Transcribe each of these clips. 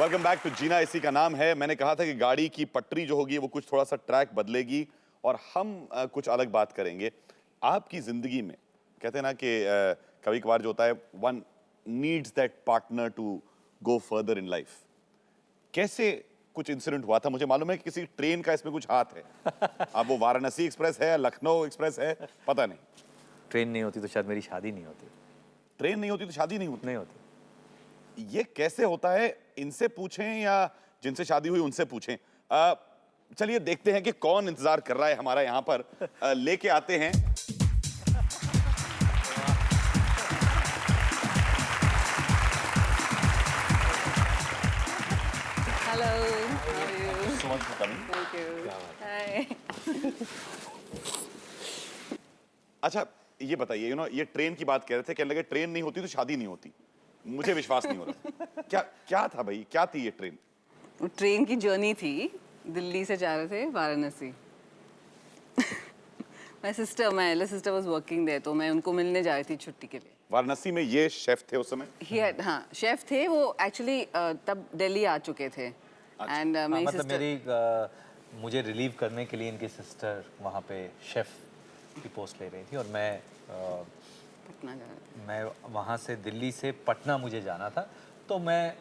Welcome back to जीना इसी का नाम है। मैंने कहा था कि गाड़ी की पटरी जो होगी वो कुछ थोड़ा सा ट्रैक बदलेगी और हम कुछ अलग बात करेंगे। आपकी जिंदगी में कहते हैं ना कि कभी कभार जो होता है one needs that partner to go further in life. कैसे कुछ इंसिडेंट हुआ था? मुझे मालूम है कि किसी ट्रेन का इसमें कुछ हाथ है। अब वो वाराणसी एक्सप्रेस है, लखनऊ एक्सप्रेस है, पता नहीं। ट्रेन नहीं होती तो शायद मेरी शादी नहीं होती। ट्रेन नहीं होती तो शादी नहीं होती। नहीं होती। ये कैसे होता है? इनसे पूछें या जिनसे शादी हुई उनसे पूछें। चलिए देखते हैं कि कौन इंतजार कर रहा है हमारा यहाँ पर। लेके आते हैं Hello, how are you? so much for coming. Thank you. Hi. अच्छा ये बताइए, ये ट्रेन की बात कह रहे थे, कहने लगे ट्रेन नहीं होती तो शादी नहीं होती। मुझे विश्वास नहीं हो रहा। क्या था भाई, क्या थी ये ट्रेन? ट्रेन की जर्नी थी, दिल्ली से जा रहे थे Varanasi. my elder sister was working there, तो मैं उनको मिलने जा रही थी छुट्टी के लिए। वाराणसी में ये शेफ थे उस समय? हाँ, शेफ थे वो। एक्चुअली तब दिल्ली आ चुके थे। एंड मेरी मतलब सिस्टर मुझे रिलीव करने के लिए इनकी सिस्टर वहाँ पे शेफ की पोस्ट ले रही थी और पटना जा रहे थे। मैं वहाँ से दिल्ली से पटना मुझे जाना था। तो मैं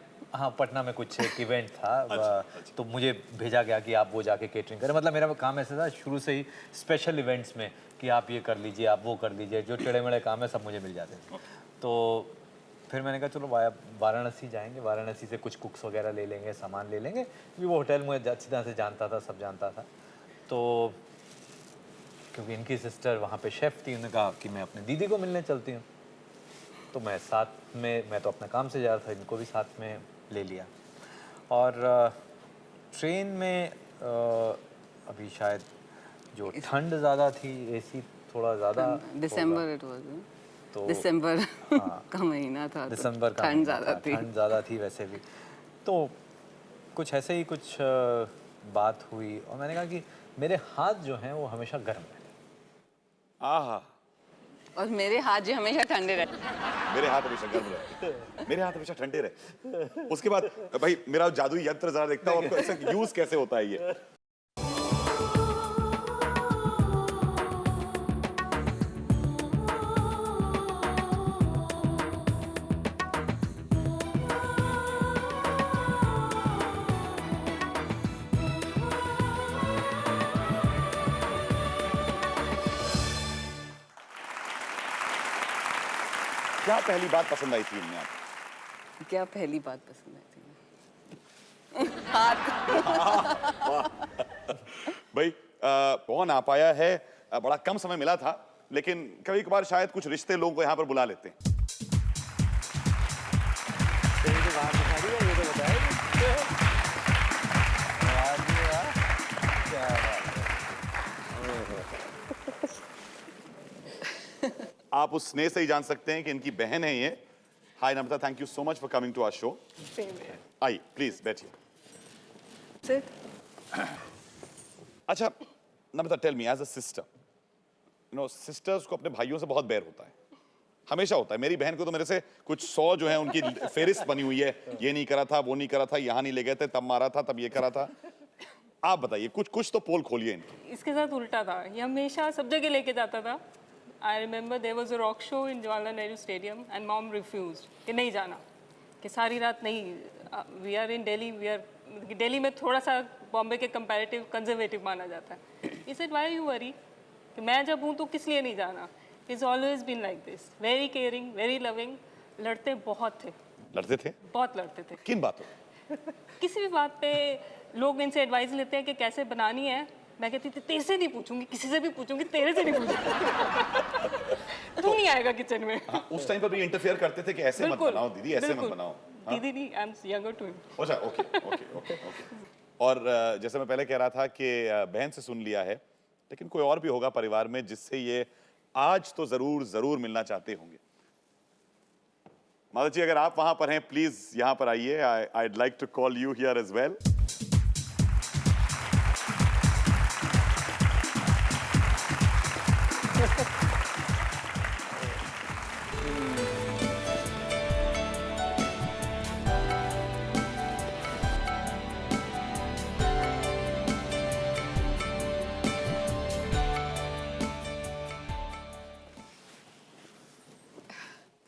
पटना में कुछ एक इवेंट था। तो मुझे भेजा गया कि आप वो जाके केटरिंग करें। मतलब मेरा काम ऐसा था शुरू से ही स्पेशल इवेंट्स में कि आप ये कर लीजिए, आप वो कर लीजिए, जो टेढ़े मेढ़े काम है सब मुझे मिल जाते थे। तो फिर मैंने कहा चलो वाराणसी जाएंगे, वाराणसी से कुछ कुक्स वगैरह ले लेंगे, सामान ले लेंगे, क्योंकि वो होटल मुझे अच्छी तरह से जानता था, सब जानता था। तो क्योंकि इनकी सिस्टर वहाँ पे शेफ़ थी, उन्होंने कहा कि मैं अपनी दीदी को मिलने चलती हूँ। तो मैं साथ में, मैं तो अपने काम से जा रहा था, इनको भी साथ में ले लिया। और ट्रेन में अभी शायद जो ठंड ज़्यादा थी, एसी थोड़ा ज़्यादा, दिसंबर इट वाज, तो दिसंबर का महीना था, दिसंबर का ठंड ज़्यादा थी। ठंड ज़्यादा थी वैसे भी। तो कुछ ऐसे ही कुछ बात हुई और मैंने कहा कि मेरे हाथ जो हैं वो हमेशा गर्म रहे। आहा। और मेरे हाथ जो हमेशा ठंडे रहे। मेरे हाथ हमेशा गर्म रहे, मेरे हाथ हमेशा ठंडे रहे। उसके बाद भाई मेरा जादुई यंत्र जरा देखता हूँ आपको ऐसे यूज कैसे होता है ये। क्या पहली बात पसंद आई थी इनमें आपको? क्या पहली बात पसंद आई थी? हाथ। भाई कौन आ पाया है? बड़ा कम समय मिला था, लेकिन कभी कभार शायद कुछ रिश्ते लोगों को यहाँ पर बुला लेते हैं। आप उस स्नेह से ही जान सकते हैं कि इनकी बहन है ये। Hi Namrata, thank you so much for coming to our show. आइए प्लीज बैठिए। अच्छा Namrata, tell me as a sister, sisters को अपने भाइयों से बहुत बैर होता है, हमेशा होता है। मेरी बहन को तो मेरे से कुछ 100 जो है उनकी फेरिस्त बनी हुई है, ये नहीं करा था, वो नहीं करा था, यहाँ नहीं ले गए थे, तब मारा था, तब ये करा था। आप बताइए, कुछ तो पोल खोलिए इनकी। इसके साथ उल्टा था, ये हमेशा सब जगह लेके जाता था। I remember there was a rock show in Jawaharlal Nehru Stadium and mom refused कि नहीं जाना, कि सारी रात नहीं, we are in Delhi, Delhi में थोड़ा सा बॉम्बे के कंपैरेटिव कंजर्वेटिव माना जाता है। He said why you worry, कि मैं जब हूँ तो किस लिए नहीं जाना। He's always been like this, very caring, very loving। लड़ते बहुत थे। लड़ते थे? बहुत लड़ते थे। किन बातों? किसी भी बात पे लोग इनसे एडवाइस लेते हैं कि कैसे बनानी है, मैं कहती थी तेरे से नहीं पूछूंगी, किसी से भी पूछूंगी, तेरे से नहीं पूछूंगी। तू नहीं आएगा किचन में। उस टाइम पर भी इंटरफेयर करते थे कि ऐसे मत बनाओ दीदी, ऐसे मत बनाओ। दीदी नहीं, I am younger to him. अच्छा, ओके। और जैसे मैं पहले कह रहा था कि बहन से सुन लिया है, लेकिन कोई और भी होगा परिवार में जिससे ये आज तो जरूर मिलना चाहते होंगे। माता जी अगर आप वहां पर हैं प्लीज यहां पर आइए। I'd like to call you here as well.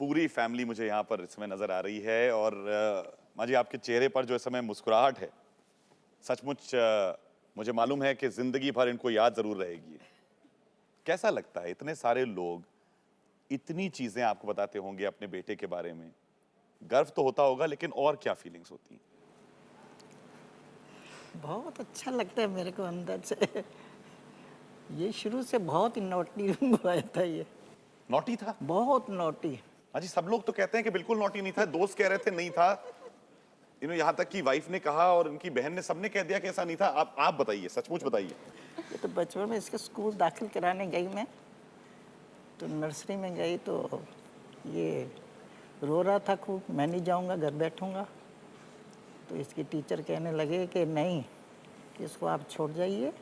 पूरी फैमिली मुझे यहाँ पर इस समय नजर आ रही है और माँ जी आपके चेहरे पर जो इस समय मुस्कुराहट है सचमुच मुझे मालूम है कि जिंदगी भर इनको याद जरूर रहेगी। कैसा लगता है इतने सारे लोग इतनी चीजें आपको बताते होंगे अपने बेटे के बारे में, गर्व तो होता होगा लेकिन और क्या फीलिंग्स होती हैं? बहुत अच्छा लगता है मेरे को अंदर से। ये शुरू से बहुत ही नोटी हुआ था ये, नॉटी था? बहुत नोटी। हाँ जी, सब लोग तो कहते हैं कि बिल्कुल नॉटी नहीं था, दोस्त कह रहे थे नहीं था, यहाँ तक कि वाइफ ने कहा और उनकी बहन ने, सबने कह दिया कि ऐसा नहीं था। आप बताइए, सचमुच बताइए। ये तो बचपन में इसके स्कूल दाखिल कराने गई मैं, तो नर्सरी में गई तो ये रो रहा था खूब, मैं नहीं जाऊंगा, घर बैठूंगा। तो इसकी टीचर कहने लगे कि नहीं, इसको आप छोड़ जाइए,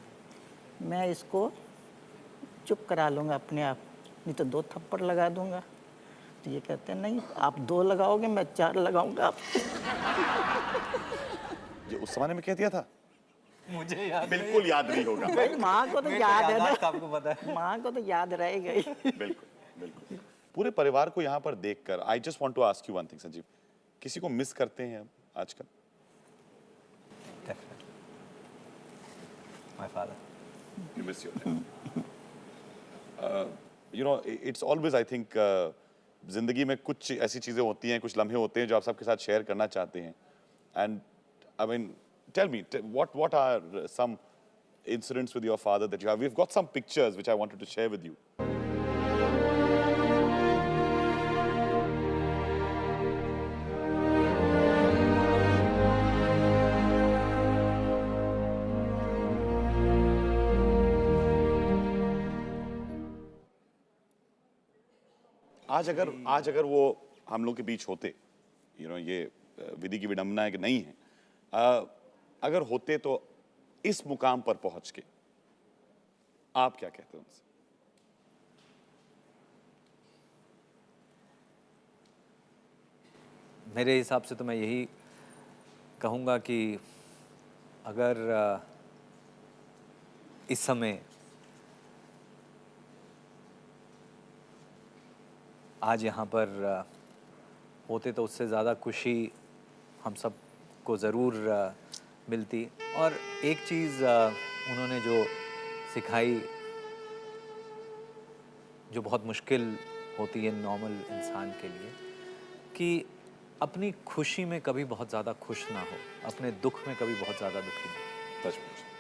मैं इसको चुप करा लूँगा अपने आप, नहीं तो 2 थप्पड़ लगा दूंगा। तो ये कहते हैं नहीं, आप 2 लगाओगे, मैं 4 लगाऊंगा आप। ये उस जमाने में कह दिया था? मुझे याद बिल्कुल याद नहीं होगा। भाई माँ को तो याद है ना, आपको पता है। माँ को तो याद रहेगा ही। बिल्कुल बिल्कुल। पूरे परिवार को यहाँ पर देखकर I just want to ask you one thing Sanjeev, किसी को मिस करते हैं अब आजकल? My father. You miss your dad. You know, it's always, I think, जिंदगी में कुछ ऐसी चीजें होती हैं, कुछ लम्हे होते हैं जो आप सबके साथ शेयर करना चाहते हैं. And I mean, tell me, what are some incidents with your father that you have? We've got some pictures which I wanted to share with you. आज अगर वो हम लोग के बीच होते, ये विधि की विडंबना है कि नहीं है, अगर होते तो इस मुकाम पर पहुंच के आप क्या कहते हैं उनसे? मेरे हिसाब से तो मैं यही कहूँगा कि अगर इस समय आज यहाँ पर होते तो उससे ज़्यादा खुशी हम सब को ज़रूर मिलती। और एक चीज़ उन्होंने जो सिखाई, जो बहुत मुश्किल होती है नॉर्मल इंसान के लिए, कि अपनी खुशी में कभी बहुत ज़्यादा खुश ना हो, अपने दुख में कभी बहुत ज़्यादा दुखी ना हो। सचमुच।